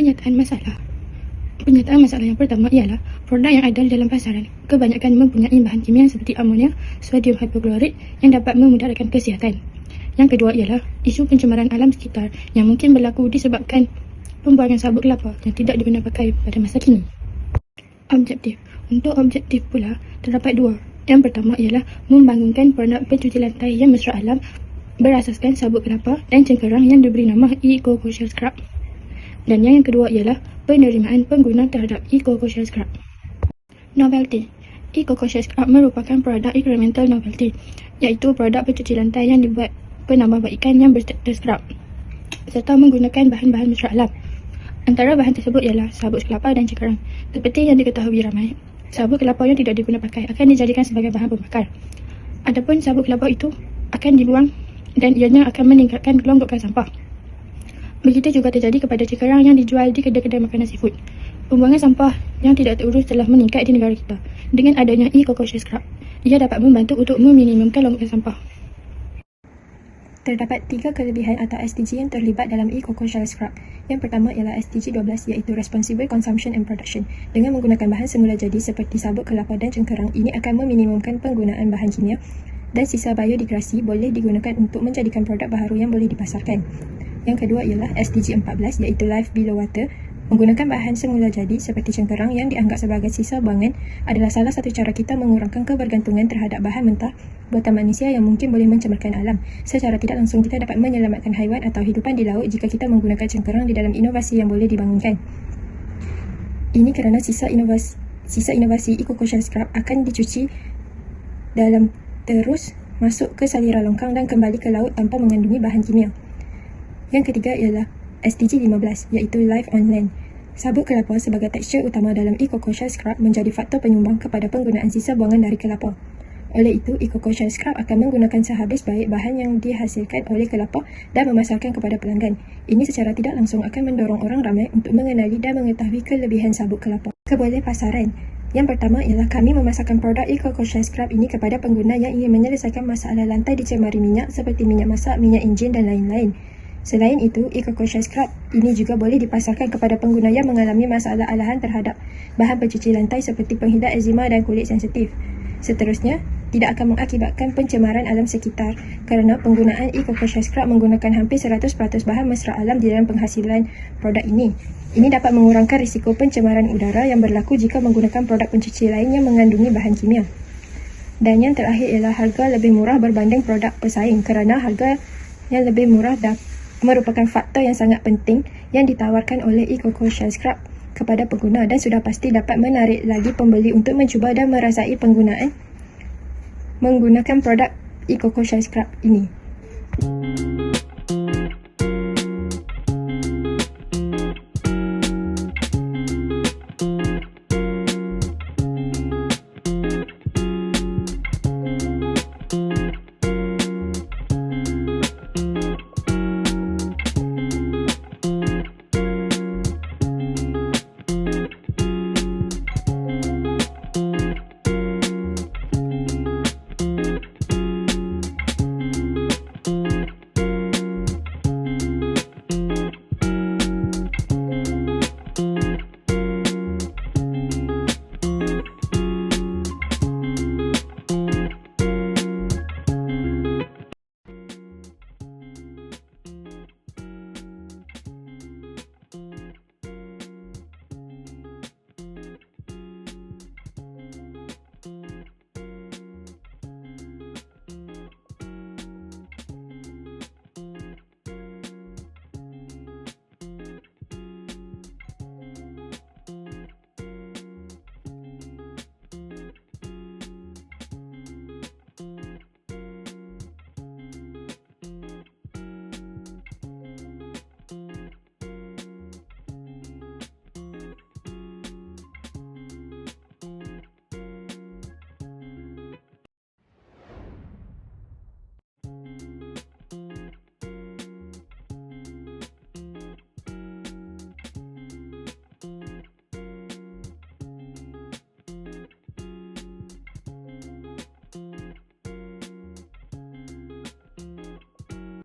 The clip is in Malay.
Penyataan masalah. Penyataan masalah yang pertama ialah produk yang ada dalam pasaran kebanyakan mempunyai bahan kimia seperti amonia, sodium hipoklorit yang dapat memudaratkan kesihatan. Yang kedua ialah isu pencemaran alam sekitar yang mungkin berlaku disebabkan pembuangan sabut kelapa yang tidak diguna pakai pada masa kini. Objektif. Untuk objektif pula, terdapat dua. Yang pertama ialah membangunkan produk pencuci lantai yang mesra alam berasaskan sabut kelapa dan cengkerang yang diberi nama Eco-Kosher Scrub. Dan yang kedua ialah penerimaan pengguna terhadap Eco-Kosher Scrub. Novelty. Eco-Kosher Scrub merupakan produk incremental novelty, iaitu produk pencuci lantai yang dibuat penambahbaikan yang berstruktur scrub serta menggunakan bahan-bahan mesra alam. Antara bahan tersebut ialah sabut kelapa dan cengkerang. Seperti yang diketahui ramai, sabut kelapa yang tidak diguna pakai akan dijadikan sebagai bahan pembakar. Adapun sabut kelapa itu akan dibuang dan ianya akan meningkatkan gelonggokan sampah. Begitu juga terjadi kepada cengkerang yang dijual di kedai-kedai makanan seafood. Pembuangan sampah yang tidak terurus telah meningkat di negara kita. Dengan adanya Eco-Kosher Scrub, ia dapat membantu untuk meminimumkan longgokan sampah. Terdapat 3 kelebihan atau SDG yang terlibat dalam Eco-Kosher Scrub. Yang pertama ialah SDG 12 iaitu Responsible Consumption and Production. Dengan menggunakan bahan semula jadi seperti sabut kelapa dan cengkerang, ini akan meminimumkan penggunaan bahan kimia dan sisa biodegradasi boleh digunakan untuk menjadikan produk baharu yang boleh dipasarkan. Yang kedua ialah SDG 14 iaitu Life Below Water. Menggunakan bahan semula jadi seperti cengkerang yang dianggap sebagai sisa buangan adalah salah satu cara kita mengurangkan kebergantungan terhadap bahan mentah buatan manusia yang mungkin boleh mencemarkan alam. Secara tidak langsung kita dapat menyelamatkan haiwan atau hidupan di laut jika kita menggunakan cengkerang di dalam inovasi yang boleh dibangunkan. Ini kerana sisa inovasi Eco-Kosher Scrub akan dicuci dalam terus masuk ke saliran longkang dan kembali ke laut tanpa mengandungi bahan kimia. Yang ketiga ialah SDG 15 iaitu Life on Land. Sabut kelapa sebagai tekstur utama dalam Eco-Kosher Scrub menjadi faktor penyumbang kepada penggunaan sisa buangan dari kelapa. Oleh itu, Eco-Kosher Scrub akan menggunakan sehabis baik bahan yang dihasilkan oleh kelapa dan memasarkan kepada pelanggan. Ini secara tidak langsung akan mendorong orang ramai untuk mengenali dan mengetahui kelebihan sabut kelapa. Keboleh pasaran. Yang pertama ialah kami memasarkan produk Eco-Kosher Scrub ini kepada pengguna yang ingin menyelesaikan masalah lantai dicemari minyak seperti minyak masak, minyak enjin dan lain-lain. Selain itu, Eco-Kosher Scrub ini juga boleh dipasarkan kepada pengguna yang mengalami masalah alahan terhadap bahan pencuci lantai seperti penghidap eczema dan kulit sensitif. Seterusnya, tidak akan mengakibatkan pencemaran alam sekitar kerana penggunaan Eco-Kosher Scrub menggunakan hampir 100% bahan mesra alam di dalam penghasilan produk ini. Ini dapat mengurangkan risiko pencemaran udara yang berlaku jika menggunakan produk pencuci lain yang mengandungi bahan kimia. Dan yang terakhir ialah harga lebih murah berbanding produk pesaing kerana harga yang lebih murah merupakan faktor yang sangat penting yang ditawarkan oleh Eco-Kosher Scrub kepada pengguna dan sudah pasti dapat menarik lagi pembeli untuk mencuba dan merasai penggunaan menggunakan produk Eco-Kosher Scrub ini.